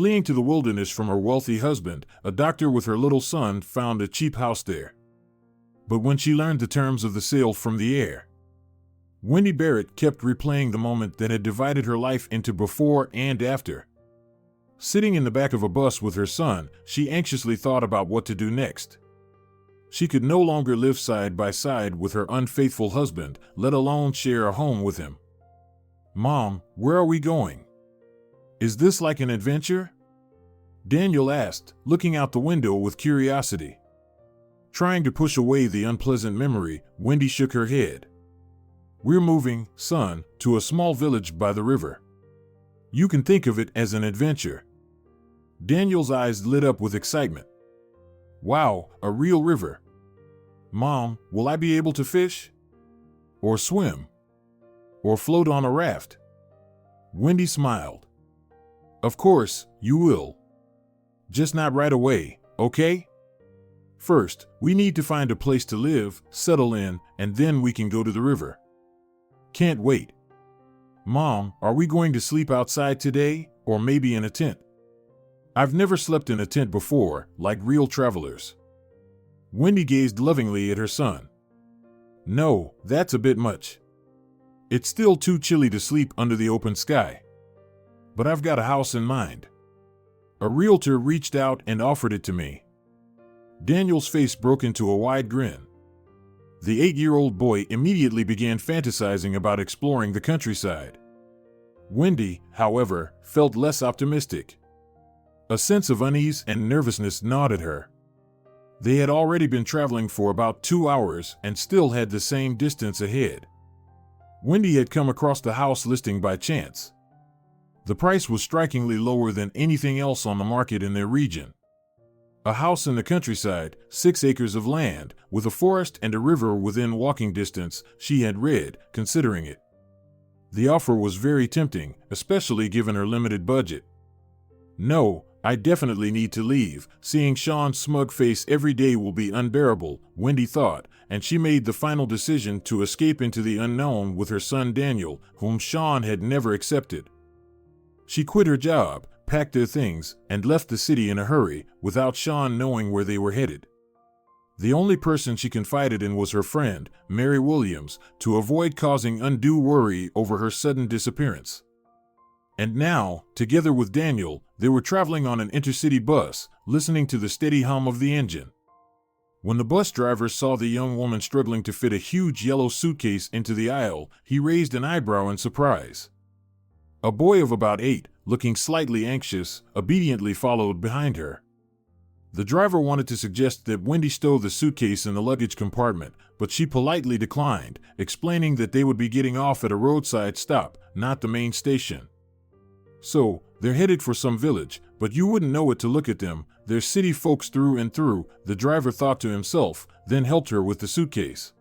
Fleeing to the wilderness from her wealthy husband, a doctor with her little son found a cheap house there. But when she learned the terms of the sale from the air, Wendy Barrett kept replaying the moment that had divided her life into before and after. Sitting in the back of a bus with her son, she anxiously thought about what to do next. She could no longer live side by side with her unfaithful husband, let alone share a home with him. "Mom, where are we going? Is this like an adventure?" Daniel asked, looking out the window with curiosity. Trying to push away the unpleasant memory, Wendy shook her head. "We're moving, son, to a small village by the river. You can think of it as an adventure." Daniel's eyes lit up with excitement. "Wow, a real river. Mom, will I be able to fish? Or swim? Or float on a raft?" Wendy smiled. "Of course, you will. Just not right away, okay? First, we need to find a place to live, settle in, and then we can go to the river. Can't wait. Mom, are we going to sleep outside today, or maybe in a tent? I've never slept in a tent before, like real travelers." Wendy gazed lovingly at her son. "No, that's a bit much. It's still too chilly to sleep under the open sky. But I've got a house in mind. A realtor reached out and offered it to me." Daniel's face broke into a wide grin. The 8-year-old boy immediately began fantasizing about exploring the countryside. Wendy, however, felt less optimistic. A sense of unease and nervousness gnawed at her. They had already been traveling for about 2 hours and still had the same distance ahead. Wendy had come across the house listing by chance. The price was strikingly lower than anything else on the market in their region. A house in the countryside, 6 acres of land, with a forest and a river within walking distance, she had read, considering it. The offer was very tempting, especially given her limited budget. "No, I definitely need to leave. Seeing Sean's smug face every day will be unbearable," Wendy thought, and she made the final decision to escape into the unknown with her son Daniel, whom Sean had never accepted. She quit her job, packed their things, and left the city in a hurry, without Sean knowing where they were headed. The only person she confided in was her friend, Mary Williams, to avoid causing undue worry over her sudden disappearance. And now, together with Daniel, they were traveling on an intercity bus, listening to the steady hum of the engine. When the bus driver saw the young woman struggling to fit a huge yellow suitcase into the aisle, he raised an eyebrow in surprise. A boy of about 8, looking slightly anxious, obediently followed behind her. The driver wanted to suggest that Wendy stow the suitcase in the luggage compartment, but she politely declined, explaining that they would be getting off at a roadside stop, not the main station. "So, they're headed for some village, but you wouldn't know it to look at them. They're city folks through and through," the driver thought to himself, then helped her with the suitcase.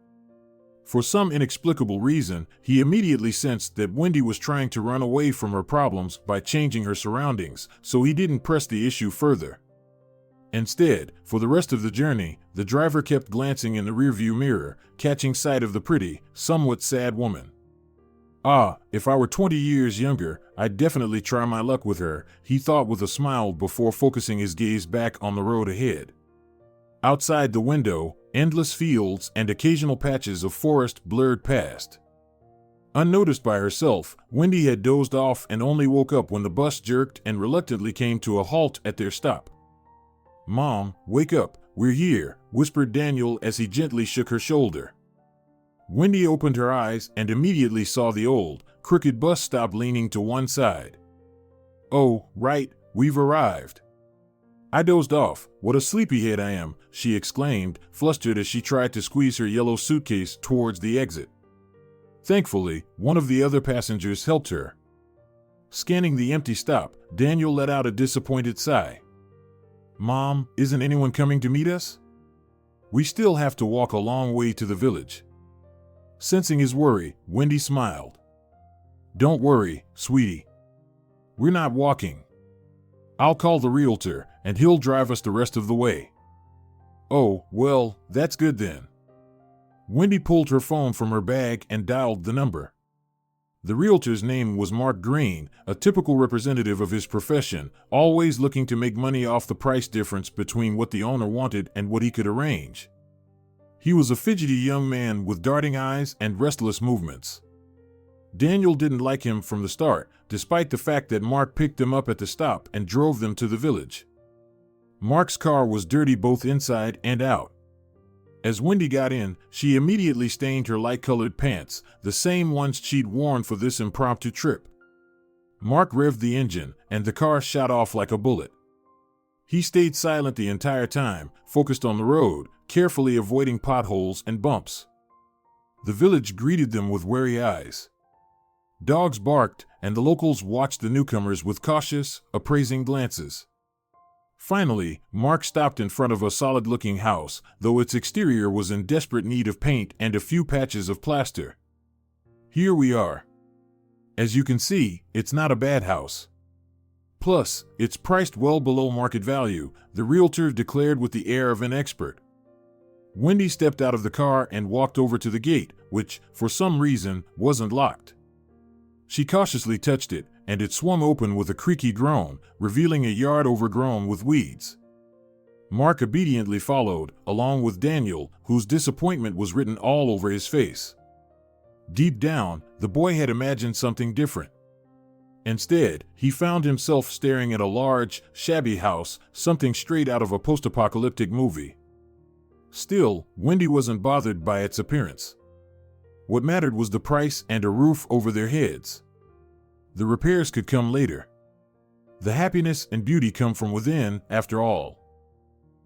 For some inexplicable reason, he immediately sensed that Wendy was trying to run away from her problems by changing her surroundings, so he didn't press the issue further. Instead, for the rest of the journey, the driver kept glancing in the rearview mirror, catching sight of the pretty, somewhat sad woman. "Ah, if I were 20 years younger, I'd definitely try my luck with her," he thought with a smile before focusing his gaze back on the road ahead. Outside the window, endless fields and occasional patches of forest blurred past. Unnoticed by herself, Wendy had dozed off and only woke up when the bus jerked and reluctantly came to a halt at their stop. "Mom, wake up, we're here," whispered Daniel as he gently shook her shoulder. Wendy opened her eyes and immediately saw the old, crooked bus stop leaning to one side. "Oh, right, we've arrived. I dozed off. What a sleepyhead I am," she exclaimed, flustered as she tried to squeeze her yellow suitcase towards the exit. Thankfully, one of the other passengers helped her. Scanning the empty stop, Daniel let out a disappointed sigh. "Mom, isn't anyone coming to meet us? We still have to walk a long way to the village." Sensing his worry, Wendy smiled. "Don't worry, sweetie. We're not walking. I'll call the realtor, and he'll drive us the rest of the way." "Oh, well, that's good then." Wendy pulled her phone from her bag and dialed the number. The realtor's name was Mark Green, a typical representative of his profession, always looking to make money off the price difference between what the owner wanted and what he could arrange. He was a fidgety young man with darting eyes and restless movements. Daniel didn't like him from the start, despite the fact that Mark picked them up at the stop and drove them to the village. Mark's car was dirty both inside and out. As Wendy got in, she immediately stained her light-colored pants, the same ones she'd worn for this impromptu trip. Mark revved the engine, and the car shot off like a bullet. He stayed silent the entire time, focused on the road, carefully avoiding potholes and bumps. The village greeted them with wary eyes. Dogs barked, and the locals watched the newcomers with cautious, appraising glances. Finally, Mark stopped in front of a solid-looking house, though its exterior was in desperate need of paint and a few patches of plaster. Here we are. As you can see, it's not a bad house. Plus, it's priced well below market value, the realtor declared with the air of an expert. Wendy stepped out of the car and walked over to the gate, which, for some reason, wasn't locked. She cautiously touched it, and it swung open with a creaky groan, revealing a yard overgrown with weeds. Mark obediently followed, along with Daniel, whose disappointment was written all over his face. Deep down, the boy had imagined something different. Instead, he found himself staring at a large, shabby house, something straight out of a post-apocalyptic movie. Still, Wendy wasn't bothered by its appearance. What mattered was the price and a roof over their heads. The repairs could come later. The happiness and beauty come from within, after all.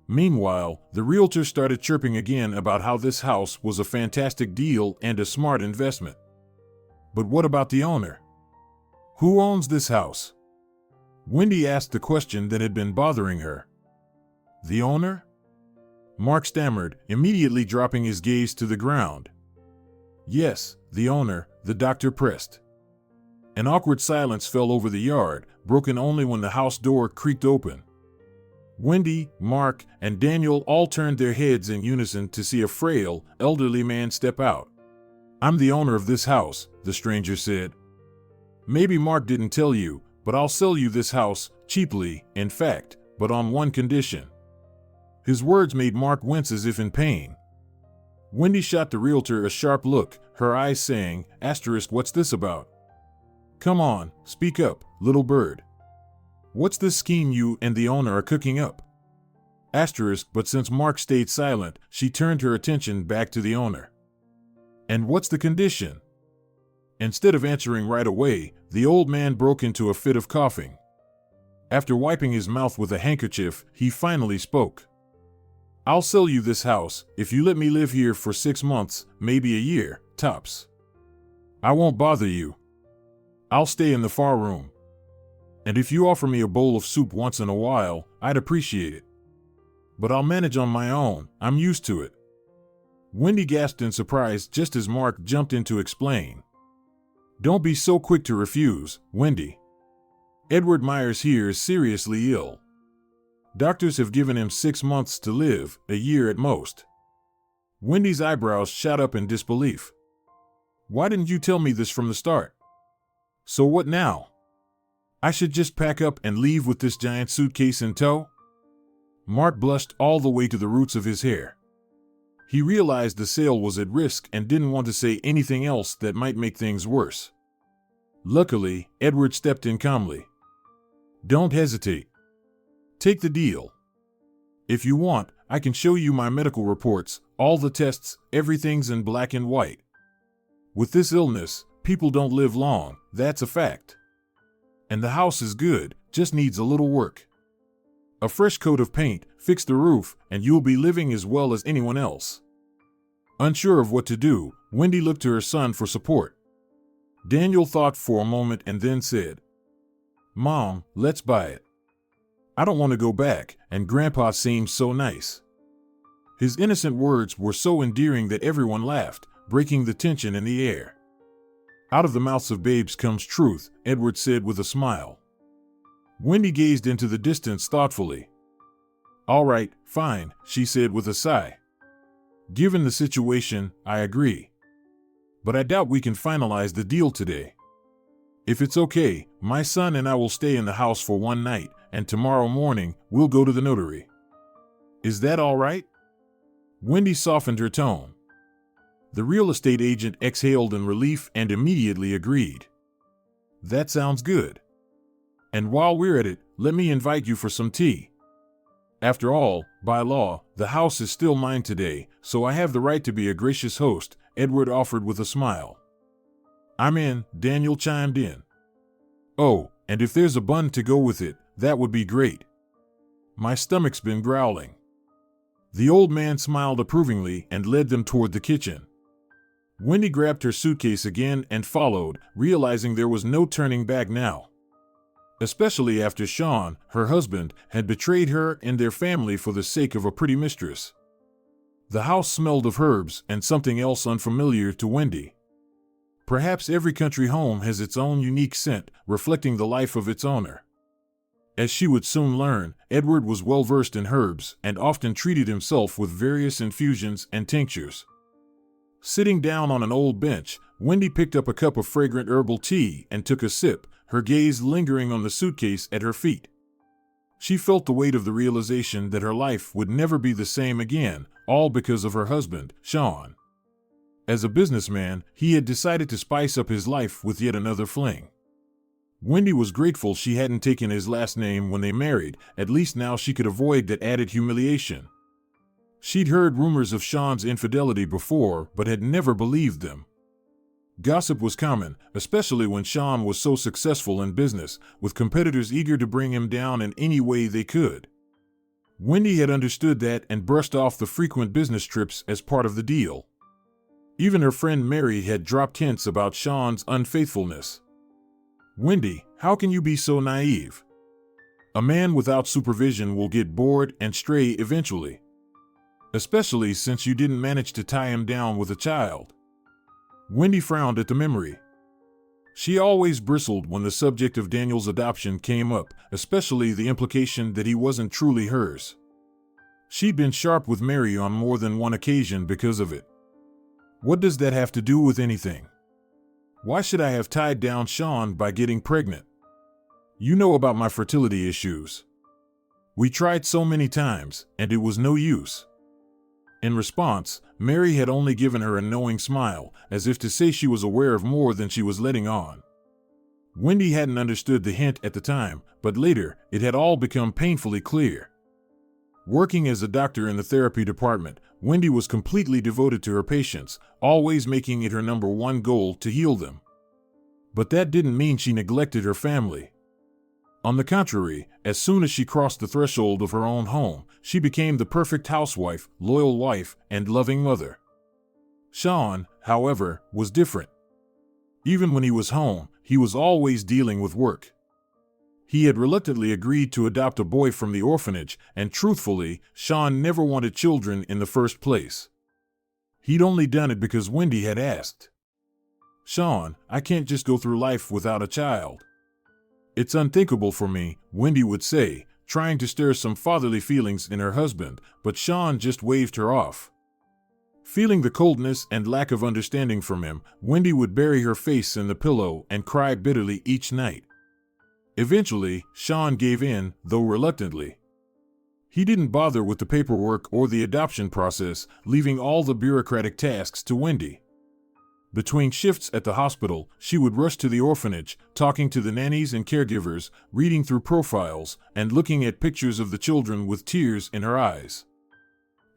Meanwhile, the realtor started chirping again about how this house was a fantastic deal and a smart investment. But what about the owner? Who owns this house? Wendy asked the question that had been bothering her. The owner? Mark stammered, immediately dropping his gaze to the ground. Yes, the owner, the doctor pressed. An awkward silence fell over the yard, broken only when the house door creaked open. Wendy, Mark, and Daniel all turned their heads in unison to see a frail, elderly man step out. I'm the owner of this house, the stranger said. Maybe Mark didn't tell you, but I'll sell you this house, cheaply, in fact, but on one condition. His words made Mark wince as if in pain. Wendy shot the realtor a sharp look, her eyes saying, "What's this about? Come on, speak up, little bird. What's this scheme you and the owner are cooking up?" But since Mark stayed silent, she turned her attention back to the owner. And what's the condition? Instead of answering right away, the old man broke into a fit of coughing. After wiping his mouth with a handkerchief, he finally spoke. I'll sell you this house if you let me live here for 6 months, maybe a year, tops. I won't bother you. I'll stay in the far room. And if you offer me a bowl of soup once in a while, I'd appreciate it. But I'll manage on my own, I'm used to it. Wendy gasped in surprise just as Mark jumped in to explain. Don't be so quick to refuse, Wendy. Edward Myers here is seriously ill. Doctors have given him 6 months to live, a year at most. Wendy's eyebrows shot up in disbelief. Why didn't you tell me this from the start? So what now? I should just pack up and leave with this giant suitcase in tow? Mark blushed all the way to the roots of his hair. He realized the sale was at risk and didn't want to say anything else that might make things worse. Luckily, Edward stepped in calmly. Don't hesitate. Take the deal. If you want, I can show you my medical reports, all the tests, everything's in black and white. With this illness, people don't live long, that's a fact. And the house is good, just needs a little work. A fresh coat of paint, fix the roof, and you'll be living as well as anyone else. Unsure of what to do, Wendy looked to her son for support. Daniel thought for a moment and then said, Mom, let's buy it. I don't want to go back, and Grandpa seems so nice. His innocent words were so endearing that everyone laughed, breaking the tension in the air. Out of the mouths of babes comes truth, Edward said with a smile. Wendy gazed into the distance thoughtfully. All right, fine, she said with a sigh. Given the situation, I agree. But I doubt we can finalize the deal today. If it's okay, my son and I will stay in the house for one night, and tomorrow morning we'll go to the notary. Is that all right? Wendy softened her tone. The real estate agent exhaled in relief and immediately agreed. That sounds good. And while we're at it, let me invite you for some tea. After all, by law, the house is still mine today, so I have the right to be a gracious host, Edward offered with a smile. I'm in, Daniel chimed in. Oh, and if there's a bun to go with it, that would be great. My stomach's been growling. The old man smiled approvingly and led them toward the kitchen. Wendy grabbed her suitcase again and followed, realizing there was no turning back now. Especially after Sean, her husband, had betrayed her and their family for the sake of a pretty mistress. The house smelled of herbs and something else unfamiliar to Wendy. Perhaps every country home has its own unique scent, reflecting the life of its owner. As she would soon learn, Edward was well versed in herbs and often treated himself with various infusions and tinctures. Sitting down on an old bench, Wendy picked up a cup of fragrant herbal tea and took a sip, her gaze lingering on the suitcase at her feet. She felt the weight of the realization that her life would never be the same again, all because of her husband, Sean. As a businessman, he had decided to spice up his life with yet another fling. Wendy was grateful she hadn't taken his last name when they married, at least now she could avoid that added humiliation. She'd heard rumors of Sean's infidelity before, but had never believed them. Gossip was common, especially when Sean was so successful in business, with competitors eager to bring him down in any way they could. Wendy had understood that and brushed off the frequent business trips as part of the deal. Even her friend Mary had dropped hints about Sean's unfaithfulness. Wendy, how can you be so naive? A man without supervision will get bored and stray eventually. Especially since you didn't manage to tie him down with a child. Wendy frowned at the memory. She always bristled when the subject of Daniel's adoption came up, especially the implication that he wasn't truly hers. She'd been sharp with Mary on more than one occasion because of it. What does that have to do with anything? Why should I have tied down Sean by getting pregnant? You know about my fertility issues. We tried so many times, and it was no use. In response, Mary had only given her a knowing smile, as if to say she was aware of more than she was letting on. Wendy hadn't understood the hint at the time, but later, it had all become painfully clear. Working as a doctor in the therapy department, Wendy was completely devoted to her patients, always making it her number one goal to heal them. But that didn't mean she neglected her family. On the contrary, as soon as she crossed the threshold of her own home, she became the perfect housewife, loyal wife, and loving mother. Sean, however, was different. Even when he was home, he was always dealing with work. He had reluctantly agreed to adopt a boy from the orphanage, and truthfully, Sean never wanted children in the first place. He'd only done it because Wendy had asked. Sean, I can't just go through life without a child. It's unthinkable for me, Wendy would say, trying to stir some fatherly feelings in her husband, but Sean just waved her off. Feeling the coldness and lack of understanding from him, Wendy would bury her face in the pillow and cry bitterly each night. Eventually, Sean gave in, though reluctantly. He didn't bother with the paperwork or the adoption process, leaving all the bureaucratic tasks to Wendy. Between shifts at the hospital, she would rush to the orphanage, talking to the nannies and caregivers, reading through profiles, and looking at pictures of the children with tears in her eyes.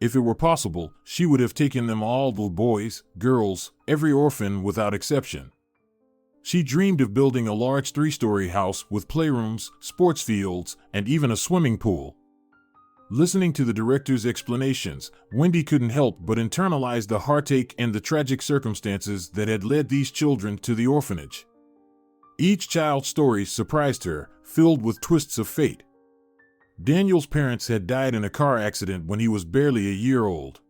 If it were possible, she would have taken them all, the boys, girls, every orphan without exception. She dreamed of building a large 3-story house with playrooms, sports fields, and even a swimming pool. Listening to the director's explanations, Wendy couldn't help but internalize the heartache and the tragic circumstances that had led these children to the orphanage. Each child's story surprised her, filled with twists of fate. Daniel's parents had died in a car accident when he was barely a year old.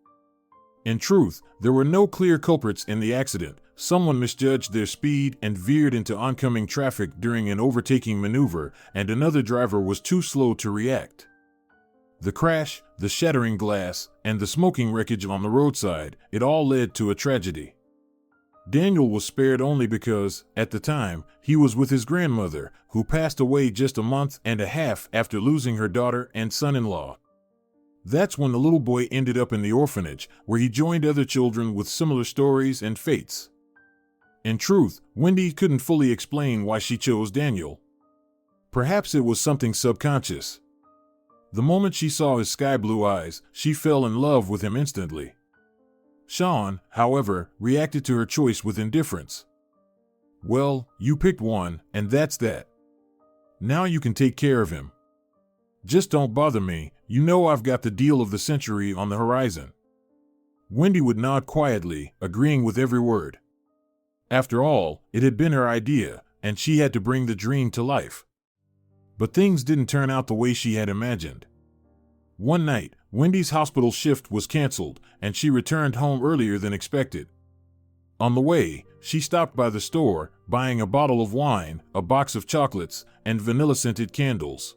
In truth, there were no clear culprits in the accident. Someone misjudged their speed and veered into oncoming traffic during an overtaking maneuver, and another driver was too slow to react. The crash, the shattering glass, and the smoking wreckage on the roadside, it all led to a tragedy. Daniel was spared only because, at the time, he was with his grandmother, who passed away just a month and a half after losing her daughter and son-in-law. That's when the little boy ended up in the orphanage, where he joined other children with similar stories and fates. In truth, Wendy couldn't fully explain why she chose Daniel. Perhaps it was something subconscious. The moment she saw his sky-blue eyes, she fell in love with him instantly. Sean, however, reacted to her choice with indifference. "Well, you picked one, and that's that. Now you can take care of him. Just don't bother me, you know I've got the deal of the century on the horizon." Wendy would nod quietly, agreeing with every word. After all, it had been her idea, and she had to bring the dream to life. But things didn't turn out the way she had imagined. One night, Wendy's hospital shift was canceled, and she returned home earlier than expected. On the way, she stopped by the store, buying a bottle of wine, a box of chocolates, and vanilla-scented candles.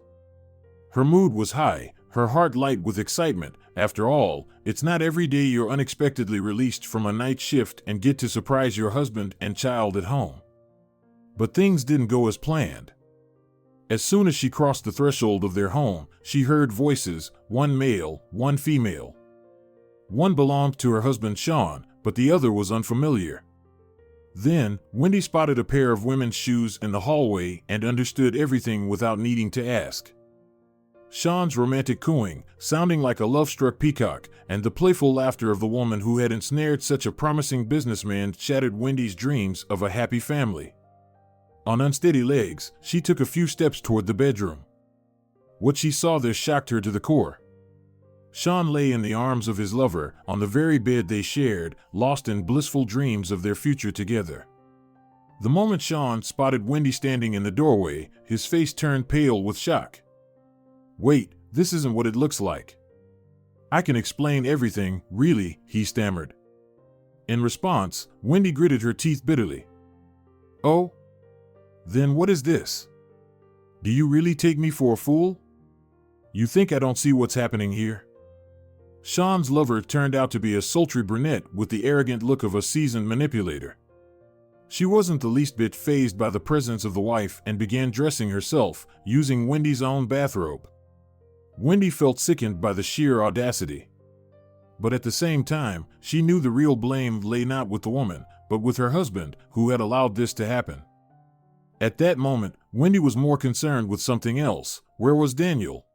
Her mood was high, her heart light with excitement. After all, it's not every day you're unexpectedly released from a night shift and get to surprise your husband and child at home. But things didn't go as planned. As soon as she crossed the threshold of their home, she heard voices, one male, one female. One belonged to her husband Sean, but the other was unfamiliar. Then, Wendy spotted a pair of women's shoes in the hallway and understood everything without needing to ask. Sean's romantic cooing, sounding like a love-struck peacock, and the playful laughter of the woman who had ensnared such a promising businessman shattered Wendy's dreams of a happy family. On unsteady legs, she took a few steps toward the bedroom. What she saw there shocked her to the core. Sean lay in the arms of his lover, on the very bed they shared, lost in blissful dreams of their future together. The moment Sean spotted Wendy standing in the doorway, his face turned pale with shock. "Wait, this isn't what it looks like. I can explain everything, really," he stammered. In response, Wendy gritted her teeth bitterly. "Oh? Then what is this? Do you really take me for a fool? You think I don't see what's happening here?" Sean's lover turned out to be a sultry brunette with the arrogant look of a seasoned manipulator. She wasn't the least bit fazed by the presence of the wife and began dressing herself, using Wendy's own bathrobe. Wendy felt sickened by the sheer audacity. But at the same time, she knew the real blame lay not with the woman, but with her husband, who had allowed this to happen. At that moment, Wendy was more concerned with something else. Where was Daniel?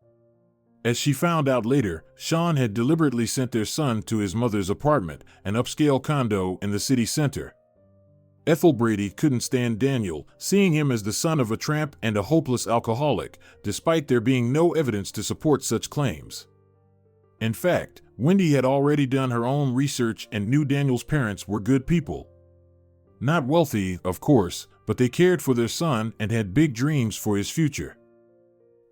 As she found out later, Sean had deliberately sent their son to his mother's apartment, an upscale condo in the city center. Ethel Brady couldn't stand Daniel, seeing him as the son of a tramp and a hopeless alcoholic, despite there being no evidence to support such claims. In fact, Wendy had already done her own research and knew Daniel's parents were good people. Not wealthy, of course, but they cared for their son and had big dreams for his future.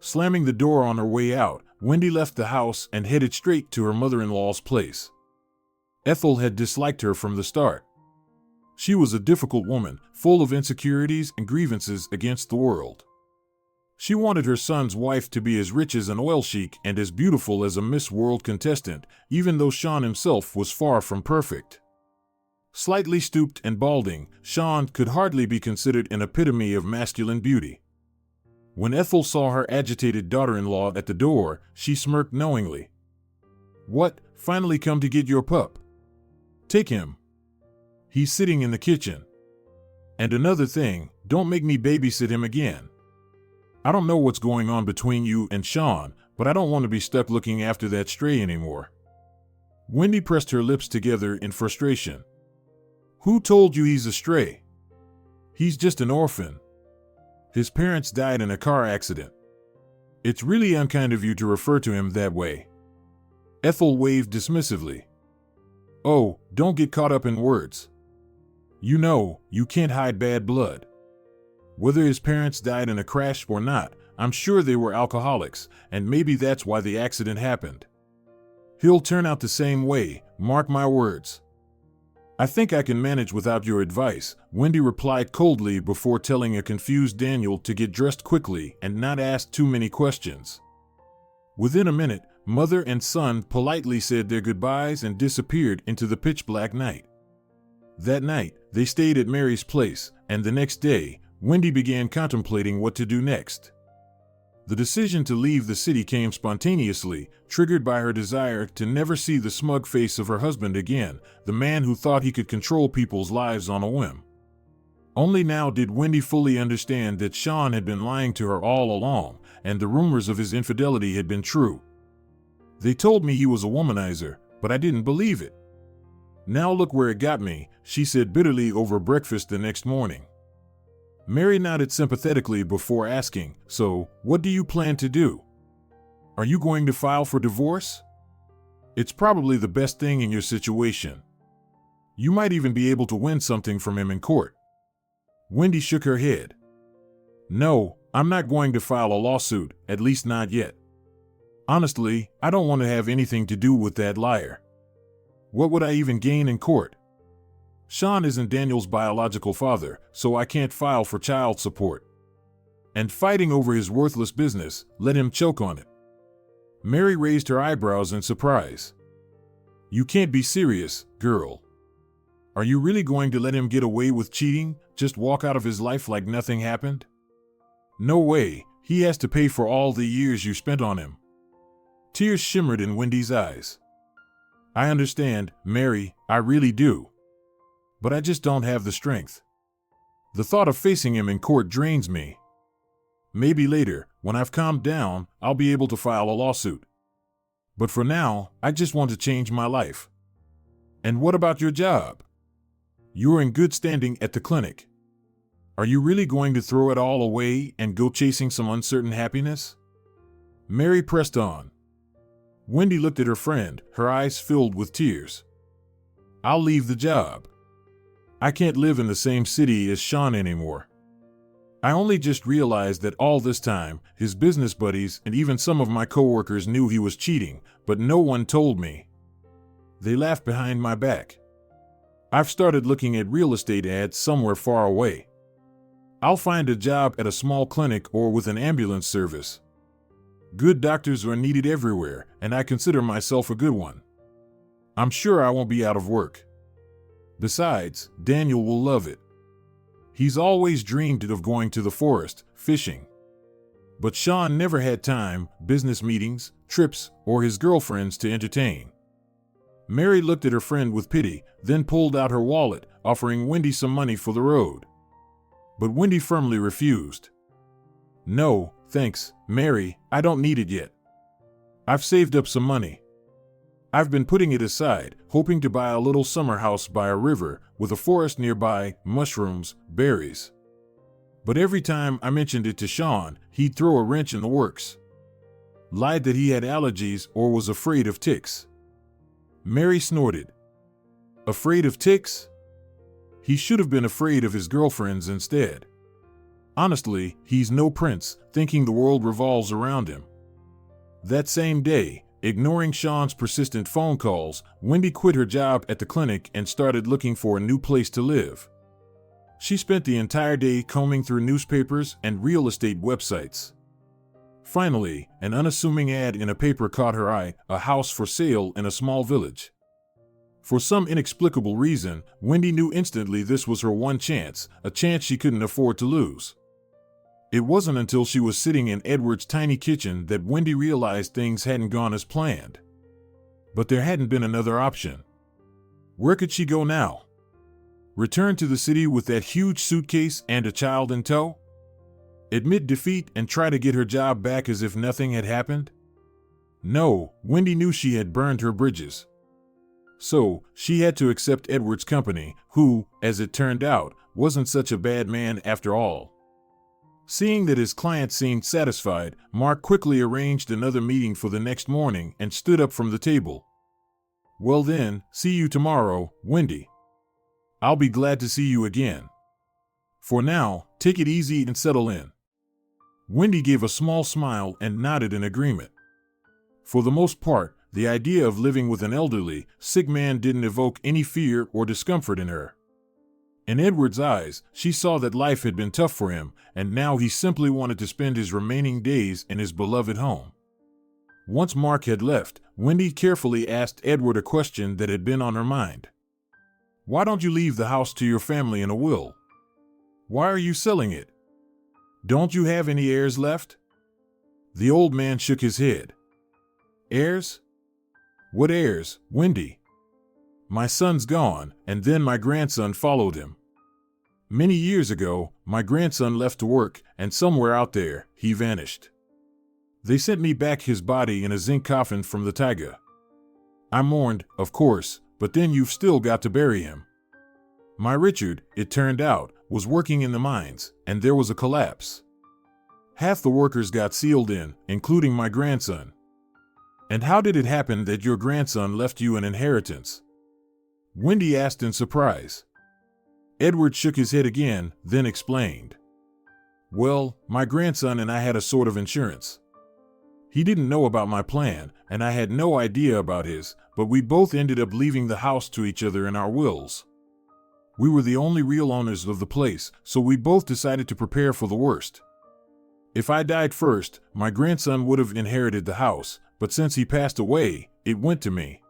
Slamming the door on her way out, Wendy left the house and headed straight to her mother-in-law's place. Ethel had disliked her from the start. She was a difficult woman, full of insecurities and grievances against the world. She wanted her son's wife to be as rich as an oil sheik and as beautiful as a Miss World contestant, even though Sean himself was far from perfect. Slightly stooped and balding, Sean could hardly be considered an epitome of masculine beauty. When Ethel saw her agitated daughter-in-law at the door, she smirked knowingly. "What, finally come to get your pup? Take him. He's sitting in the kitchen. And another thing, don't make me babysit him again. I don't know what's going on between you and Sean, but I don't want to be stuck looking after that stray anymore." Wendy pressed her lips together in frustration. "Who told you he's a stray? He's just an orphan. His parents died in a car accident. It's really unkind of you to refer to him that way." Ethel waved dismissively. "Oh, don't get caught up in words. You know, you can't hide bad blood. Whether his parents died in a crash or not, I'm sure they were alcoholics, and maybe that's why the accident happened. He'll turn out the same way, mark my words." "I think I can manage without your advice," Wendy replied coldly before telling a confused Daniel to get dressed quickly and not ask too many questions. Within a minute, mother and son politely said their goodbyes and disappeared into the pitch-black night. That night, they stayed at Mary's place, and the next day, Wendy began contemplating what to do next. The decision to leave the city came spontaneously, triggered by her desire to never see the smug face of her husband again, the man who thought he could control people's lives on a whim. Only now did Wendy fully understand that Sean had been lying to her all along, and the rumors of his infidelity had been true. They told me he was a womanizer, but I didn't believe it. Now look where it got me, she said bitterly over breakfast the next morning. Mary nodded sympathetically before asking, "So, what do you plan to do? Are you going to file for divorce? It's probably the best thing in your situation. You might even be able to win something from him in court." Wendy shook her head. "No, I'm not going to file a lawsuit, at least not yet. Honestly, I don't want to have anything to do with that liar. What would I even gain in court? Sean isn't Daniel's biological father, so I can't file for child support. And fighting over his worthless business, let him choke on it." Mary raised her eyebrows in surprise. "You can't be serious, girl. Are you really going to let him get away with cheating, just walk out of his life like nothing happened? No way, he has to pay for all the years you spent on him." Tears shimmered in Wendy's eyes. "I understand, Mary, I really do. But I just don't have the strength. The thought of facing him in court drains me. Maybe later, when I've calmed down, I'll be able to file a lawsuit. But for now, I just want to change my life." "And what about your job? You're in good standing at the clinic. Are you really going to throw it all away and go chasing some uncertain happiness?" Mary pressed on. Wendy looked at her friend, her eyes filled with tears. "I'll leave the job. I can't live in the same city as Sean anymore. I only just realized that all this time, his business buddies and even some of my coworkers knew he was cheating, but no one told me. They laughed behind my back. I've started looking at real estate ads somewhere far away. I'll find a job at a small clinic or with an ambulance service. Good doctors are needed everywhere, and I consider myself a good one. I'm sure I won't be out of work. Besides, Daniel will love it. He's always dreamed of going to the forest, fishing. But Sean never had time, business meetings, trips, or his girlfriends to entertain." Mary looked at her friend with pity, then pulled out her wallet, offering Wendy some money for the road. But Wendy firmly refused. "No, thanks, Mary, I don't need it yet. I've saved up some money. I've been putting it aside, hoping to buy a little summer house by a river, with a forest nearby, mushrooms, berries. But every time I mentioned it to Sean, he'd throw a wrench in the works. Lied that he had allergies or was afraid of ticks." Mary snorted. "Afraid of ticks? He should have been afraid of his girlfriends instead. Honestly, he's no prince, thinking the world revolves around him." That same day, ignoring Sean's persistent phone calls, Wendy quit her job at the clinic and started looking for a new place to live. She spent the entire day combing through newspapers and real estate websites. Finally, an unassuming ad in a paper caught her eye, a house for sale in a small village. For some inexplicable reason, Wendy knew instantly this was her one chance, a chance she couldn't afford to lose. It wasn't until she was sitting in Edward's tiny kitchen that Wendy realized things hadn't gone as planned. But there hadn't been another option. Where could she go now? Return to the city with that huge suitcase and a child in tow? Admit defeat and try to get her job back as if nothing had happened? No, Wendy knew she had burned her bridges. So, she had to accept Edward's company, who, as it turned out, wasn't such a bad man after all. Seeing that his client seemed satisfied, Mark quickly arranged another meeting for the next morning and stood up from the table. "Well then, see you tomorrow, Wendy. I'll be glad to see you again. For now, take it easy and settle in." Wendy gave a small smile and nodded in agreement. For the most part, the idea of living with an elderly, sick man didn't evoke any fear or discomfort in her. In Edward's eyes, she saw that life had been tough for him, and now he simply wanted to spend his remaining days in his beloved home. Once Mark had left, Wendy carefully asked Edward a question that had been on her mind. Why don't you leave the house to your family in a will? Why are you selling it? Don't you have any heirs left? The old man shook his head. Heirs? What heirs, Wendy? My son's gone, and then my grandson followed him. Many years ago, my grandson left to work, and somewhere out there, he vanished. They sent me back his body in a zinc coffin from the taiga. I mourned, of course, but then you've still got to bury him. My Richard, it turned out, was working in the mines, and there was a collapse. Half the workers got sealed in, including my grandson. And how did it happen that your grandson left you an inheritance? Wendy asked in surprise. Edward shook his head again, then explained. Well, my grandson and I had a sort of insurance. He didn't know about my plan, and I had no idea about his, but we both ended up leaving the house to each other in our wills. We were the only real owners of the place, so we both decided to prepare for the worst. If I died first, my grandson would have inherited the house, but since he passed away, it went to me.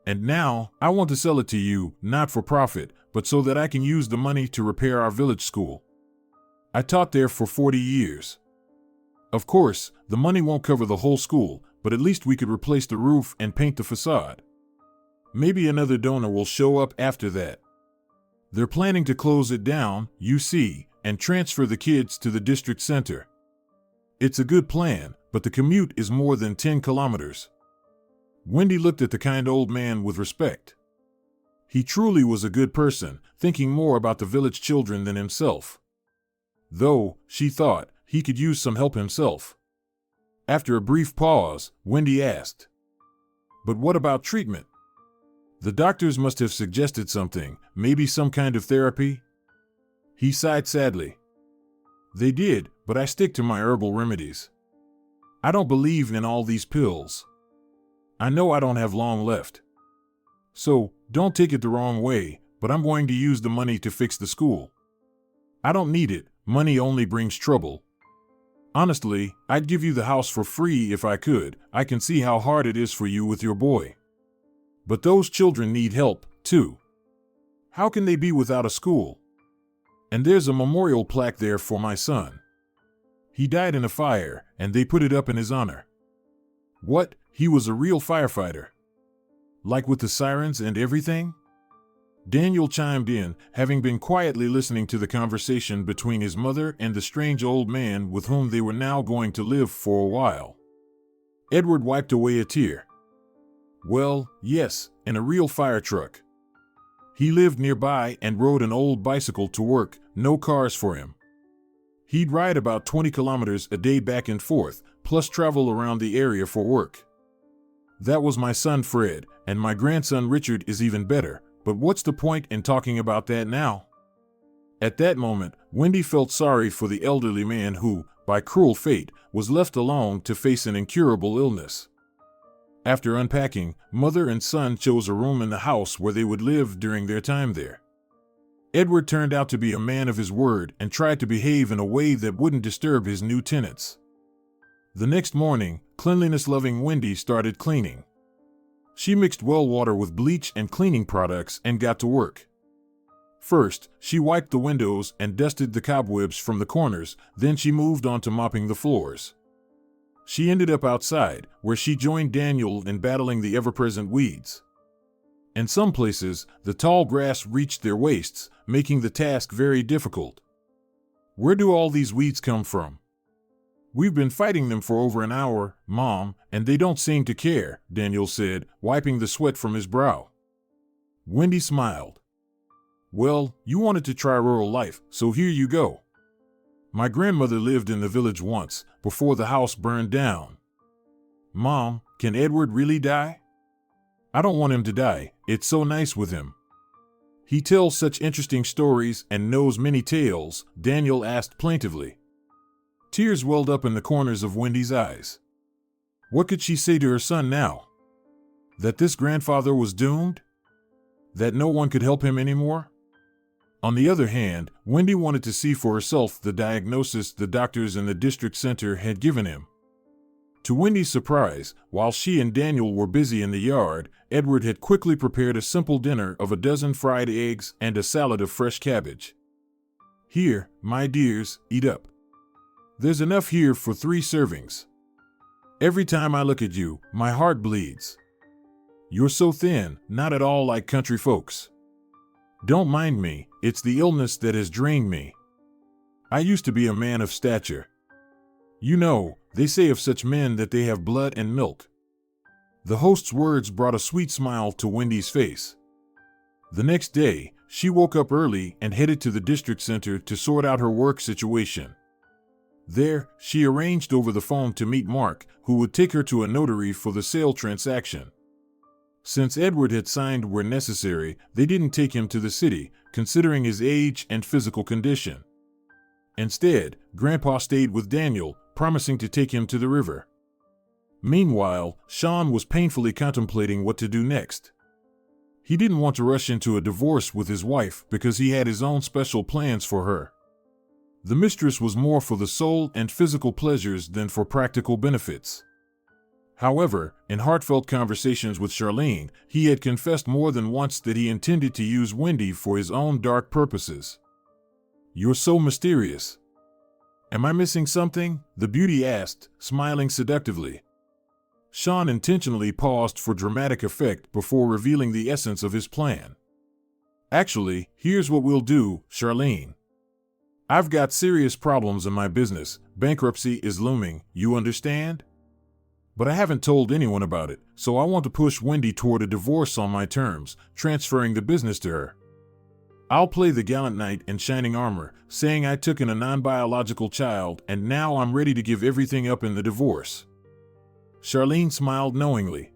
And now, I want to sell it to you, not for profit, but so that I can use the money to repair our village school. I taught there for 40 years. Of course, the money won't cover the whole school, but at least we could replace the roof and paint the facade. Maybe another donor will show up after that. They're planning to close it down, you see, and transfer the kids to the district center. It's a good plan, but the commute is more than 10 kilometers. Wendy looked at the kind old man with respect. He truly was a good person, thinking more about the village children than himself. Though, she thought, he could use some help himself. After a brief pause, Wendy asked, But what about treatment? The doctors must have suggested something, maybe some kind of therapy? He sighed sadly. They did, but I stick to my herbal remedies. I don't believe in all these pills. I know I don't have long left. So, don't take it the wrong way, but I'm going to use the money to fix the school. I don't need it, money only brings trouble. Honestly, I'd give you the house for free if I could. I can see how hard it is for you with your boy. But those children need help, too. How can they be without a school? And there's a memorial plaque there for my son. He died in a fire, and they put it up in his honor. What? He was a real firefighter? Like with the sirens and everything? Daniel chimed in, having been quietly listening to the conversation between his mother and the strange old man with whom they were now going to live for a while. Edward wiped away a tear. Well, yes, in a real fire truck. He lived nearby and rode an old bicycle to work, no cars for him. He'd ride about 20 kilometers a day back and forth, plus travel around the area for work. That was my son Fred, and my grandson Richard is even better, but what's the point in talking about that now? At that moment, Wendy felt sorry for the elderly man who, by cruel fate, was left alone to face an incurable illness. After unpacking, mother and son chose a room in the house where they would live during their time there. Edward turned out to be a man of his word and tried to behave in a way that wouldn't disturb his new tenants. The next morning, cleanliness-loving Wendy started cleaning. She mixed well water with bleach and cleaning products and got to work. First, she wiped the windows and dusted the cobwebs from the corners, then she moved on to mopping the floors. She ended up outside, where she joined Daniel in battling the ever-present weeds. In some places, the tall grass reached their waists, making the task very difficult. Where do all these weeds come from? We've been fighting them for over an hour, Mom, and they don't seem to care, Daniel said, wiping the sweat from his brow. Wendy smiled. Well, you wanted to try rural life, so here you go. My grandmother lived in the village once, before the house burned down. Mom, can Edward really die? I don't want him to die, it's so nice with him. He tells such interesting stories and knows many tales, Daniel asked plaintively. Tears welled up in the corners of Wendy's eyes. What could she say to her son now? That this grandfather was doomed? That no one could help him anymore? On the other hand, Wendy wanted to see for herself the diagnosis the doctors in the district center had given him. To Wendy's surprise, while she and Daniel were busy in the yard, Edward had quickly prepared a simple dinner of a dozen fried eggs and a salad of fresh cabbage. "Here, my dears, eat up. There's enough here for 3 servings. Every time I look at you, my heart bleeds. You're so thin, not at all like country folks. Don't mind me, it's the illness that has drained me. I used to be a man of stature. You know, they say of such men that they have blood and milk." The host's words brought a sweet smile to Wendy's face. The next day, she woke up early and headed to the district center to sort out her work situation. There, she arranged over the phone to meet Mark, who would take her to a notary for the sale transaction. Since Edward had signed where necessary, they didn't take him to the city, considering his age and physical condition. Instead, Grandpa stayed with Daniel, promising to take him to the river. Meanwhile, Sean was painfully contemplating what to do next. He didn't want to rush into a divorce with his wife because he had his own special plans for her. The mistress was more for the soul and physical pleasures than for practical benefits. However, in heartfelt conversations with Charlene, he had confessed more than once that he intended to use Wendy for his own dark purposes. "You're so mysterious. Am I missing something?" the beauty asked, smiling seductively. Sean intentionally paused for dramatic effect before revealing the essence of his plan. "Actually, here's what we'll do, Charlene. I've got serious problems in my business. Bankruptcy is looming, you understand? But I haven't told anyone about it, so I want to push Wendy toward a divorce on my terms, transferring the business to her. I'll play the gallant knight in shining armor, saying I took in a non-biological child and now I'm ready to give everything up in the divorce." Charlene smiled knowingly.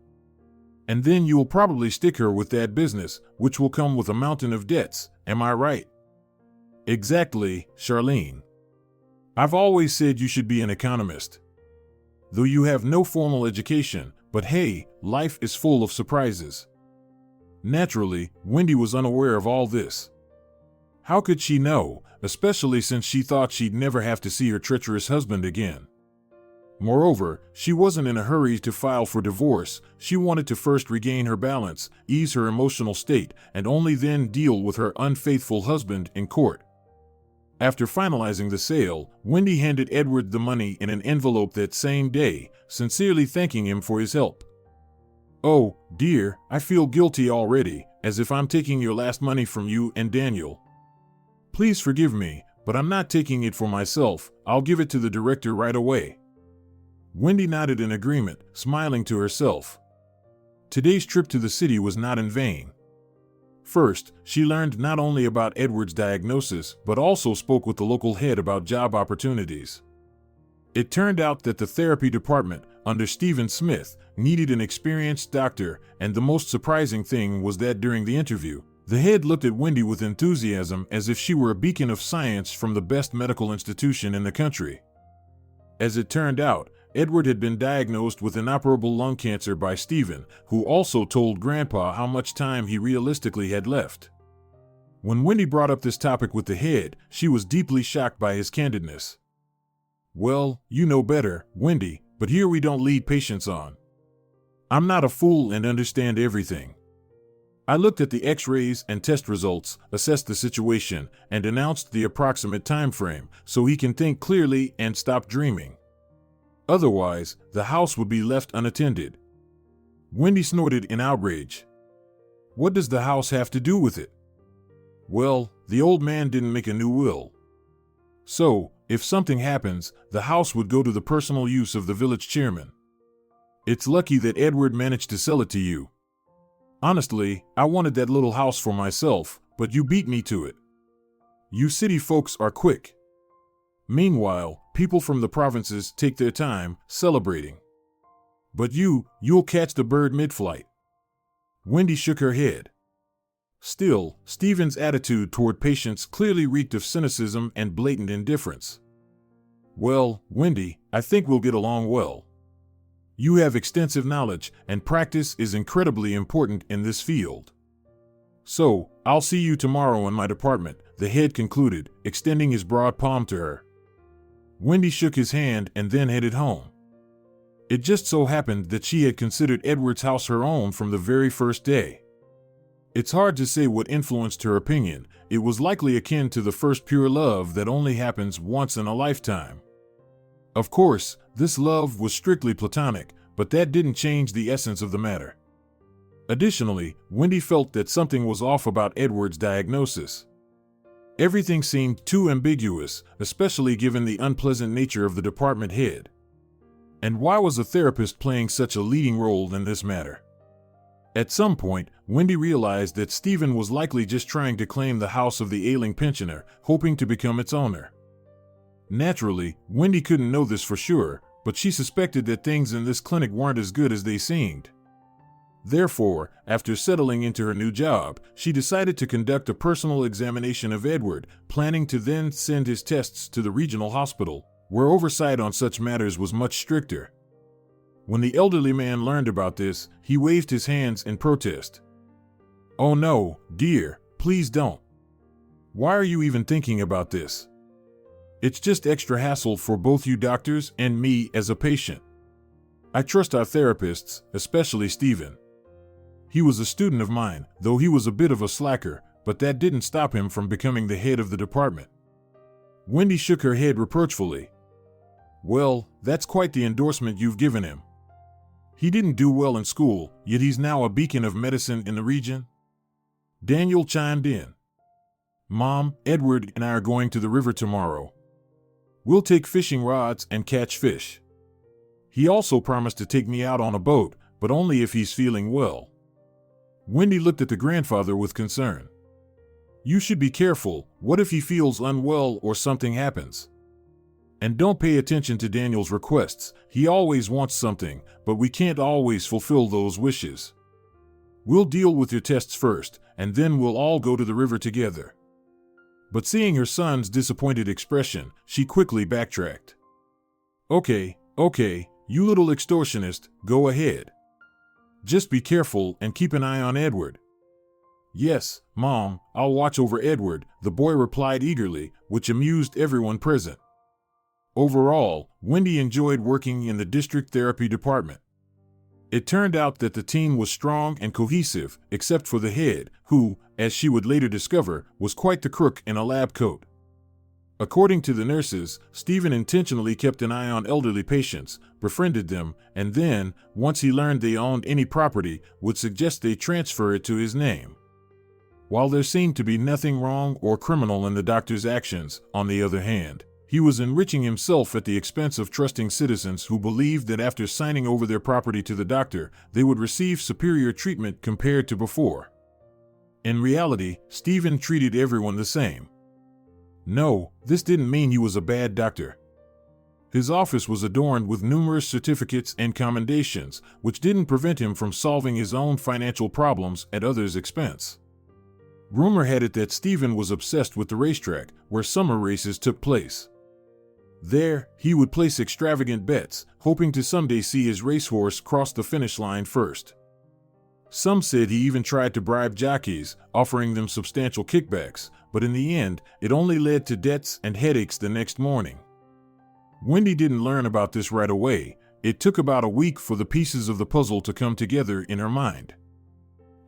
"And then you will probably stick her with that business, which will come with a mountain of debts, am I right?" "Exactly, Charlene. I've always said you should be an economist. Though you have no formal education, but hey, life is full of surprises." Naturally, Wendy was unaware of all this. How could she know, especially since she thought she'd never have to see her treacherous husband again? Moreover, she wasn't in a hurry to file for divorce. She wanted to first regain her balance, ease her emotional state, and only then deal with her unfaithful husband in court. After finalizing the sale, Wendy handed Edward the money in an envelope that same day, sincerely thanking him for his help. "Oh, dear, I feel guilty already, as if I'm taking your last money from you and Daniel. Please forgive me, but I'm not taking it for myself. I'll give it to the director right away." Wendy nodded in agreement, smiling to herself. Today's trip to the city was not in vain. First, she learned not only about Edward's diagnosis, but also spoke with the local head about job opportunities. It turned out that the therapy department, under Stephen Smith, needed an experienced doctor, and the most surprising thing was that during the interview, the head looked at Wendy with enthusiasm as if she were a beacon of science from the best medical institution in the country. As it turned out, Edward had been diagnosed with inoperable lung cancer by Stephen, who also told Grandpa how much time he realistically had left. When Wendy brought up this topic with the head, she was deeply shocked by his candidness. "Well, you know better, Wendy, but here we don't lead patients on. I'm not a fool and understand everything. I looked at the x-rays and test results, assessed the situation, and announced the approximate time frame, so he can think clearly and stop dreaming. Otherwise, the house would be left unattended." Wendy snorted in outrage. "What does the house have to do with it?" "Well, the old man didn't make a new will. So, if something happens, the house would go to the personal use of the village chairman. It's lucky that Edward managed to sell it to you. Honestly, I wanted that little house for myself, but you beat me to it. You city folks are quick. Meanwhile, people from the provinces take their time, celebrating. But you'll catch the bird mid-flight." Wendy shook her head. Still, Stephen's attitude toward patients clearly reeked of cynicism and blatant indifference. "Well, Wendy, I think we'll get along well. You have extensive knowledge, and practice is incredibly important in this field. So, I'll see you tomorrow in my department," the head concluded, extending his broad palm to her. Wendy shook his hand and then headed home. It just so happened that she had considered Edward's house her own from the very first day. It's hard to say what influenced her opinion. It was likely akin to the first pure love that only happens once in a lifetime. Of course, this love was strictly platonic, but that didn't change the essence of the matter. Additionally, Wendy felt that something was off about Edward's diagnosis. Everything seemed too ambiguous, especially given the unpleasant nature of the department head. And why was a therapist playing such a leading role in this matter? At some point, Wendy realized that Stephen was likely just trying to claim the house of the ailing pensioner, hoping to become its owner. Naturally, Wendy couldn't know this for sure, but she suspected that things in this clinic weren't as good as they seemed. Therefore, after settling into her new job, she decided to conduct a personal examination of Edward, planning to then send his tests to the regional hospital, where oversight on such matters was much stricter. When the elderly man learned about this, he waved his hands in protest. "Oh no, dear, please don't. Why are you even thinking about this? It's just extra hassle for both you doctors and me as a patient. I trust our therapists, especially Stephen. He was a student of mine, though he was a bit of a slacker, but that didn't stop him from becoming the head of the department." Wendy shook her head reproachfully. "Well, that's quite the endorsement you've given him. He didn't do well in school, yet he's now a beacon of medicine in the region." Daniel chimed in. "Mom, Edward and I are going to the river tomorrow. We'll take fishing rods and catch fish. He also promised to take me out on a boat, but only if he's feeling well." Wendy looked at the grandfather with concern. "You should be careful. What if he feels unwell or something happens? And don't pay attention to Daniel's requests. He always wants something, but we can't always fulfill those wishes. We'll deal with your tests first, and then we'll all go to the river together." But seeing her son's disappointed expression, she quickly backtracked. Okay, you little extortionist, go ahead. Just be careful and keep an eye on Edward." "Yes, Mom, I'll watch over Edward," the boy replied eagerly, which amused everyone present. Overall, Wendy enjoyed working in the district therapy department. It turned out that the team was strong and cohesive, except for the head, who, as she would later discover, was quite the crook in a lab coat. According to the nurses, Stephen intentionally kept an eye on elderly patients, befriended them, and then, once he learned they owned any property, would suggest they transfer it to his name. While there seemed to be nothing wrong or criminal in the doctor's actions, on the other hand, he was enriching himself at the expense of trusting citizens who believed that after signing over their property to the doctor, they would receive superior treatment compared to before. In reality, Stephen treated everyone the same. No, this didn't mean he was a bad doctor. His office was adorned with numerous certificates and commendations, which didn't prevent him from solving his own financial problems at others' expense. Rumor had it that Stephen was obsessed with the racetrack, where summer races took place. There, he would place extravagant bets, hoping to someday see his racehorse cross the finish line first. Some said he even tried to bribe jockeys, offering them substantial kickbacks, but in the end, it only led to debts and headaches the next morning. Wendy didn't learn about this right away. It took about a week for the pieces of the puzzle to come together in her mind.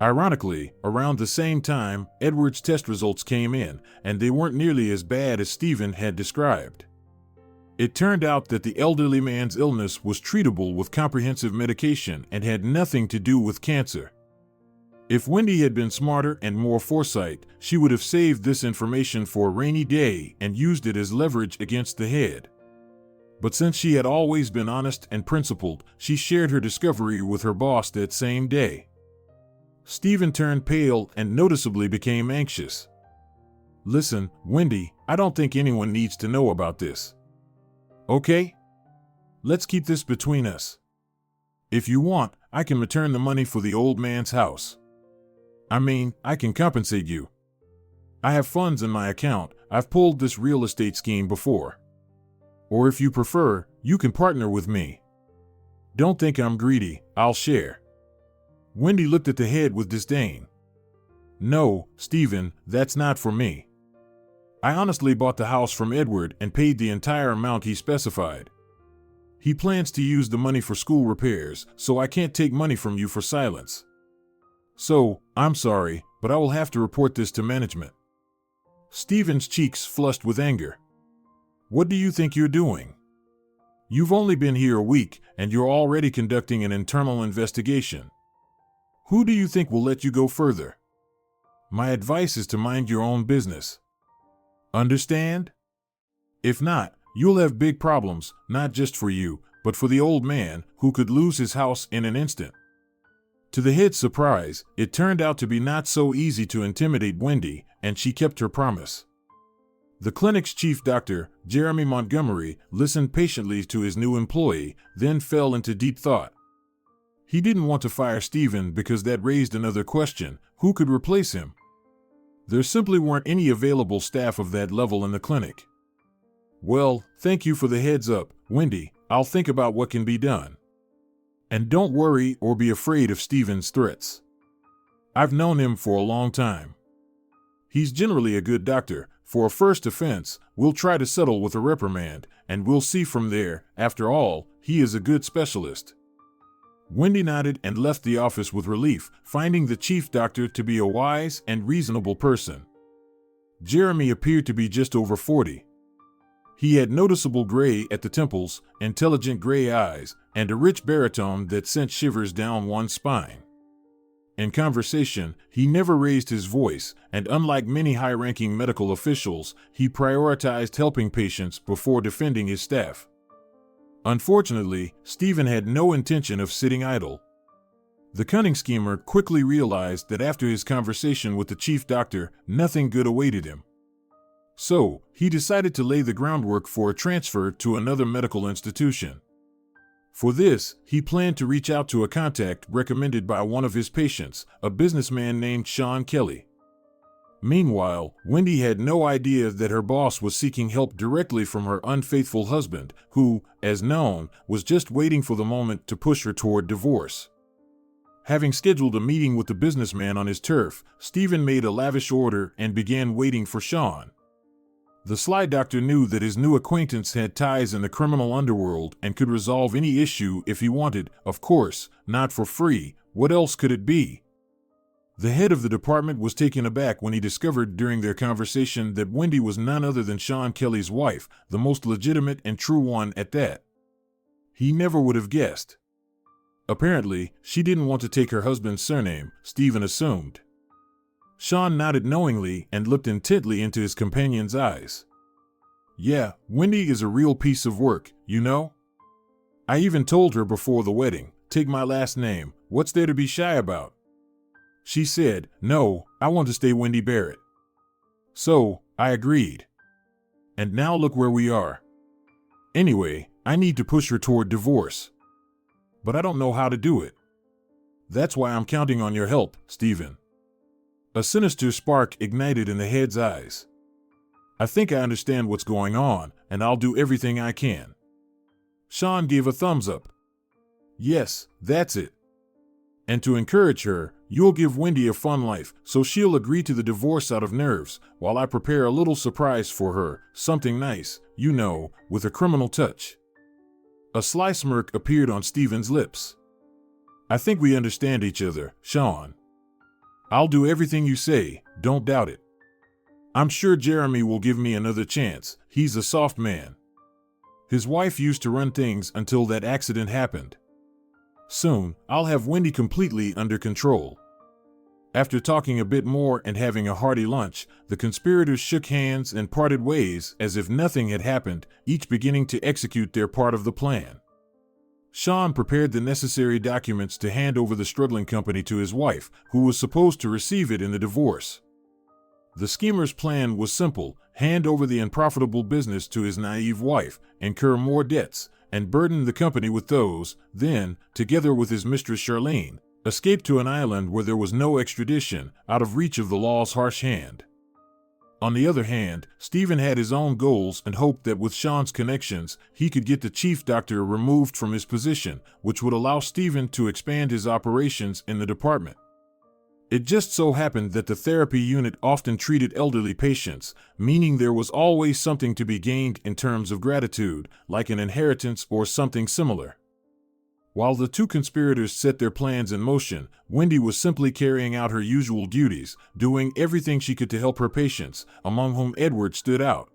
Ironically, around the same time, Edward's test results came in, and they weren't nearly as bad as Stephen had described. It turned out that the elderly man's illness was treatable with comprehensive medication and had nothing to do with cancer. If Wendy had been smarter and more foresight, she would have saved this information for a rainy day and used it as leverage against the head. But since she had always been honest and principled, she shared her discovery with her boss that same day. Stephen turned pale and noticeably became anxious. "Listen, Wendy, I don't think anyone needs to know about this. Okay? Let's keep this between us. If you want, I can return the money for the old man's house. I mean, I can compensate you. I have funds in my account. I've pulled this real estate scheme before. Or if you prefer, you can partner with me. Don't think I'm greedy, I'll share." Wendy looked at the head with disdain. "No, Stephen, that's not for me. I honestly bought the house from Edward and paid the entire amount he specified. He plans to use the money for school repairs, so I can't take money from you for silence. So, I'm sorry, but I will have to report this to management." Stephen's cheeks flushed with anger. "What do you think you're doing? You've only been here a week, and you're already conducting an internal investigation. Who do you think will let you go further? My advice is to mind your own business. Understand? If not, you'll have big problems, not just for you, but for the old man, who could lose his house in an instant." To the head's surprise, it turned out to be not so easy to intimidate Wendy, and she kept her promise. The clinic's chief doctor, Jeremy Montgomery, listened patiently to his new employee, then fell into deep thought. He didn't want to fire Stephen because that raised another question: who could replace him? There simply weren't any available staff of that level in the clinic. "Well, thank you for the heads up, Wendy. I'll think about what can be done. And don't worry or be afraid of Stephen's threats. I've known him for a long time. He's generally a good doctor. For a first offense, we'll try to settle with a reprimand, and we'll see from there. After all, he is a good specialist." Wendy nodded and left the office with relief, finding the chief doctor to be a wise and reasonable person. Jeremy appeared to be just over 40. He had noticeable gray at the temples, intelligent gray eyes, and a rich baritone that sent shivers down one's spine. In conversation, he never raised his voice, and unlike many high-ranking medical officials, he prioritized helping patients before defending his staff. Unfortunately, Stephen had no intention of sitting idle. The cunning schemer quickly realized that after his conversation with the chief doctor, nothing good awaited him. So, he decided to lay the groundwork for a transfer to another medical institution. For this, he planned to reach out to a contact recommended by one of his patients, a businessman named Sean Kelly. Meanwhile, Wendy had no idea that her boss was seeking help directly from her unfaithful husband, who, as known, was just waiting for the moment to push her toward divorce. Having scheduled a meeting with the businessman on his turf, Stephen made a lavish order and began waiting for Sean. The sly doctor knew that his new acquaintance had ties in the criminal underworld and could resolve any issue if he wanted, of course, not for free. What else could it be? The head of the department was taken aback when he discovered during their conversation that Wendy was none other than Sean Kelly's wife, the most legitimate and true one at that. He never would have guessed. Apparently, she didn't want to take her husband's surname, Stephen assumed. Sean nodded knowingly and looked intently into his companion's eyes. "Yeah, Wendy is a real piece of work, you know? I even told her before the wedding, take my last name, what's there to be shy about?" She said, "No, I want to stay Wendy Barrett." So, I agreed. And now look where we are. Anyway, I need to push her toward divorce. But I don't know how to do it. That's why I'm counting on your help, Stephen. A sinister spark ignited in the head's eyes. "I think I understand what's going on, and I'll do everything I can." Sean gave a thumbs up. "Yes, that's it. And to encourage her, you'll give Wendy a fun life, so she'll agree to the divorce out of nerves, while I prepare a little surprise for her, something nice, you know, with a criminal touch." A sly smirk appeared on Stephen's lips. "I think we understand each other, Sean. I'll do everything you say, don't doubt it. I'm sure Jeremy will give me another chance, he's a soft man. His wife used to run things until that accident happened. Soon, I'll have Wendy completely under control." After talking a bit more and having a hearty lunch, the conspirators shook hands and parted ways as if nothing had happened, each beginning to execute their part of the plan. Sean prepared the necessary documents to hand over the struggling company to his wife, who was supposed to receive it in the divorce. The schemer's plan was simple: hand over the unprofitable business to his naive wife, incur more debts, and burden the company with those, then, together with his mistress Charlene, escape to an island where there was no extradition, out of reach of the law's harsh hand. On the other hand, Stephen had his own goals and hoped that with Sean's connections, he could get the chief doctor removed from his position, which would allow Stephen to expand his operations in the department. It just so happened that the therapy unit often treated elderly patients, meaning there was always something to be gained in terms of gratitude, like an inheritance or something similar. While the two conspirators set their plans in motion, Wendy was simply carrying out her usual duties, doing everything she could to help her patients, among whom Edward stood out.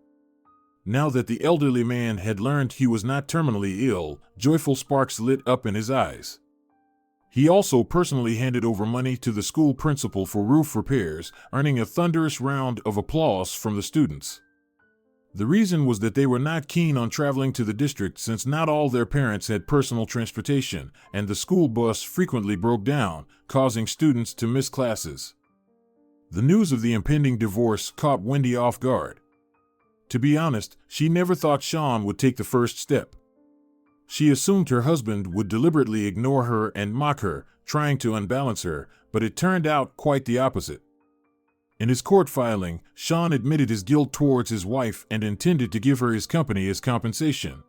Now that the elderly man had learned he was not terminally ill, joyful sparks lit up in his eyes. He also personally handed over money to the school principal for roof repairs, earning a thunderous round of applause from the students. The reason was that they were not keen on traveling to the district since not all their parents had personal transportation, and the school bus frequently broke down, causing students to miss classes. The news of the impending divorce caught Wendy off guard. To be honest, she never thought Sean would take the first step. She assumed her husband would deliberately ignore her and mock her, trying to unbalance her, but it turned out quite the opposite. In his court filing, Sean admitted his guilt towards his wife and intended to give her his company as compensation.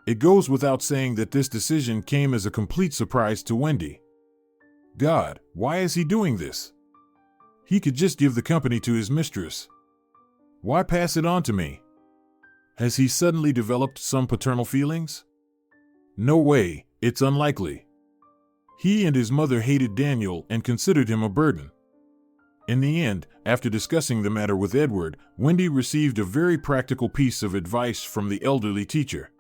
It goes without saying that this decision came as a complete surprise to Wendy. God, why is he doing this? He could just give the company to his mistress. Why pass it on to me? Has he suddenly developed some paternal feelings? No way, it's unlikely. He and his mother hated Daniel and considered him a burden. In the end, after discussing the matter with Edward, Wendy received a very practical piece of advice from the elderly teacher.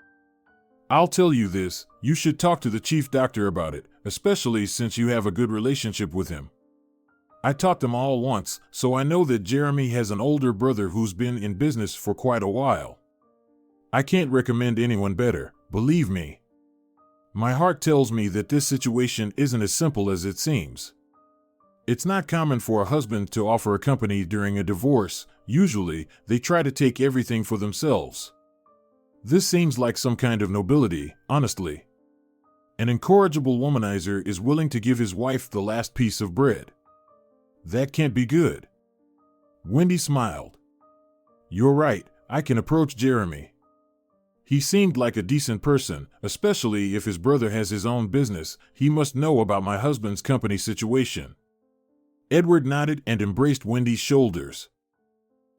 I'll tell you this, you should talk to the chief doctor about it, especially since you have a good relationship with him. I taught them all once, so I know that Jeremy has an older brother who's been in business for quite a while. I can't recommend anyone better, believe me. My heart tells me that this situation isn't as simple as it seems. It's not common for a husband to offer a company during a divorce. Usually, they try to take everything for themselves. This seems like some kind of nobility, honestly. An incorrigible womanizer is willing to give his wife the last piece of bread. That can't be good. Wendy smiled. You're right, I can approach Jeremy. He seemed like a decent person, especially if his brother has his own business. He must know about my husband's company situation. Edward nodded and embraced Wendy's shoulders.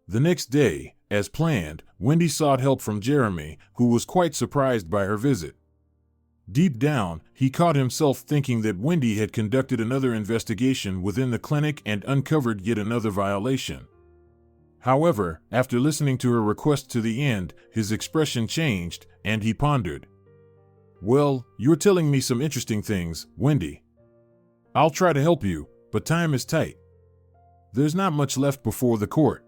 The next day, as planned, Wendy sought help from Jeremy, who was quite surprised by her visit. Deep down, he caught himself thinking that Wendy had conducted another investigation within the clinic and uncovered yet another violation. However, after listening to her request to the end, his expression changed, and he pondered. Well, you're telling me some interesting things, Wendy. I'll try to help you, but time is tight. There's not much left before the court.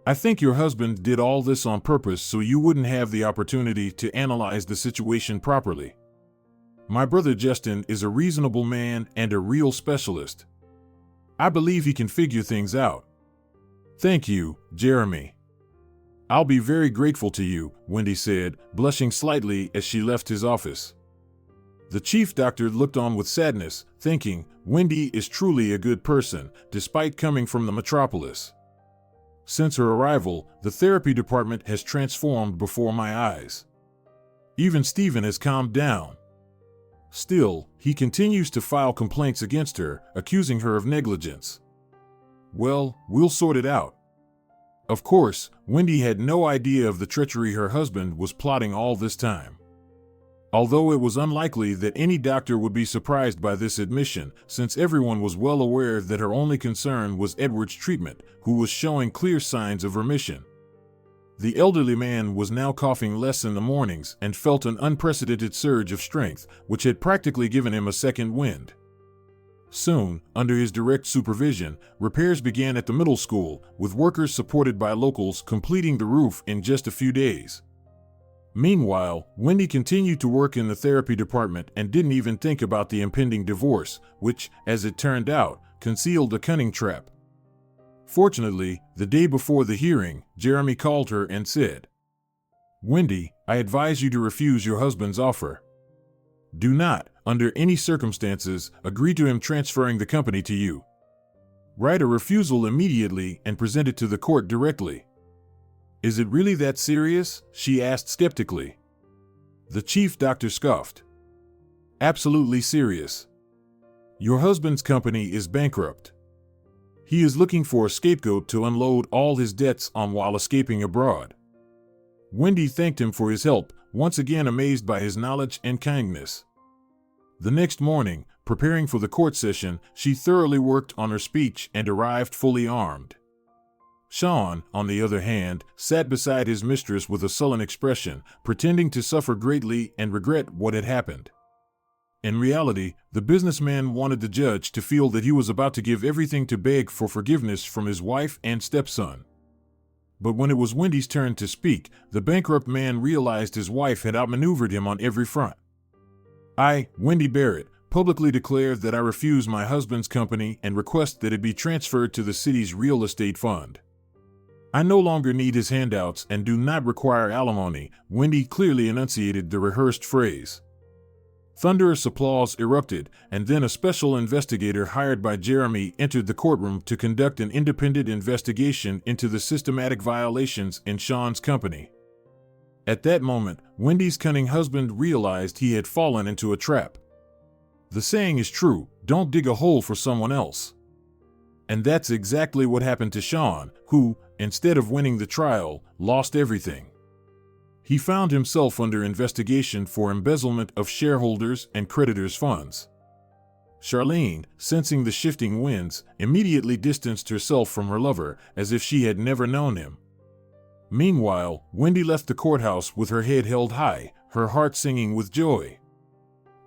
I think your husband did all this on purpose so you wouldn't have the opportunity to analyze the situation properly. My brother Justin is a reasonable man and a real specialist. I believe he can figure things out. Thank you, Jeremy. I'll be very grateful to you, Wendy said, blushing slightly as she left his office. The chief doctor looked on with sadness, thinking, Wendy is truly a good person, despite coming from the metropolis. Since her arrival, the therapy department has transformed before my eyes. Even Stephen has calmed down. Still, he continues to file complaints against her, accusing her of negligence. Well, we'll sort it out. Of course, Wendy had no idea of the treachery her husband was plotting all this time. Although it was unlikely that any doctor would be surprised by this admission, since everyone was well aware that her only concern was Edward's treatment, who was showing clear signs of remission. The elderly man was now coughing less in the mornings and felt an unprecedented surge of strength, which had practically given him a second wind. Soon, under his direct supervision, repairs began at the middle school, with workers supported by locals completing the roof in just a few days. Meanwhile, Wendy continued to work in the therapy department and didn't even think about the impending divorce, which, as it turned out, concealed a cunning trap. Fortunately, the day before the hearing, Jeremy called her and said, Wendy, I advise you to refuse your husband's offer. Do not, under any circumstances, agree to him transferring the company to you. Write a refusal immediately and present it to the court directly. Is it really that serious? She asked skeptically. The chief doctor scoffed. Absolutely serious. Your husband's company is bankrupt. He is looking for a scapegoat to unload all his debts on while escaping abroad. Wendy thanked him for his help, once again amazed by his knowledge and kindness. The next morning, preparing for the court session, she thoroughly worked on her speech and arrived fully armed. Sean, on the other hand, sat beside his mistress with a sullen expression, pretending to suffer greatly and regret what had happened. In reality, the businessman wanted the judge to feel that he was about to give everything to beg for forgiveness from his wife and stepson. But when it was Wendy's turn to speak, the bankrupt man realized his wife had outmaneuvered him on every front. I, Wendy Barrett, publicly declare that I refuse my husband's company and request that it be transferred to the city's real estate fund. I no longer need his handouts and do not require alimony. Wendy clearly enunciated the rehearsed phrase. Thunderous applause erupted, and then a special investigator hired by Jeremy entered the courtroom to conduct an independent investigation into the systematic violations in Sean's company. At that moment, Wendy's cunning husband realized he had fallen into a trap. The saying is true, don't dig a hole for someone else. And that's exactly what happened to Sean, who, instead of winning the trial, lost everything. He found himself under investigation for embezzlement of shareholders' and creditors' funds. Charlene, sensing the shifting winds, immediately distanced herself from her lover as if she had never known him. Meanwhile, Wendy left the courthouse with her head held high, her heart singing with joy.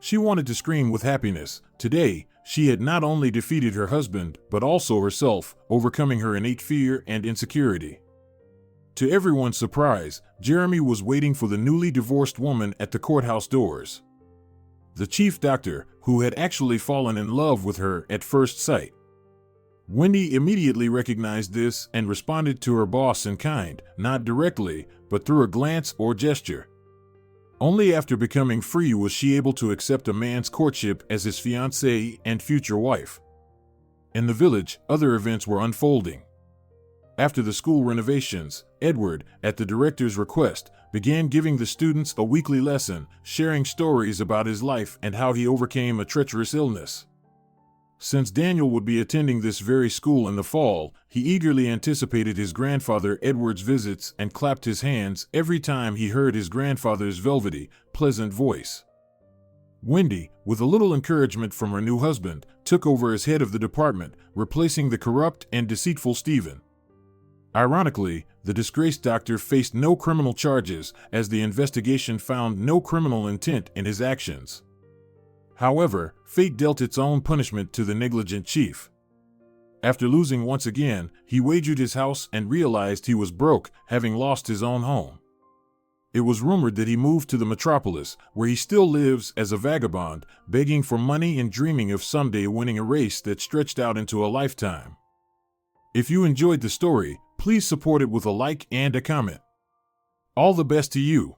She wanted to scream with happiness. Today, she had not only defeated her husband, but also herself, overcoming her innate fear and insecurity. To everyone's surprise, Jeremy was waiting for the newly divorced woman at the courthouse doors. The chief doctor, who had actually fallen in love with her at first sight. Wendy immediately recognized this and responded to her boss in kind, not directly, but through a glance or gesture. Only after becoming free was she able to accept a man's courtship as his fiancée and future wife. In the village, other events were unfolding. After the school renovations, Edward, at the director's request, began giving the students a weekly lesson, sharing stories about his life and how he overcame a treacherous illness. Since Daniel would be attending this very school in the fall, he eagerly anticipated his grandfather Edward's visits and clapped his hands every time he heard his grandfather's velvety, pleasant voice. Wendy, with a little encouragement from her new husband, took over as head of the department, replacing the corrupt and deceitful Stephen. Ironically, the disgraced doctor faced no criminal charges, as the investigation found no criminal intent in his actions. However, fate dealt its own punishment to the negligent chief. After losing once again, he wagered his house and realized he was broke, having lost his own home. It was rumored that he moved to the metropolis, where he still lives as a vagabond, begging for money and dreaming of someday winning a race that stretched out into a lifetime. If you enjoyed the story, please support it with a like and a comment. All the best to you.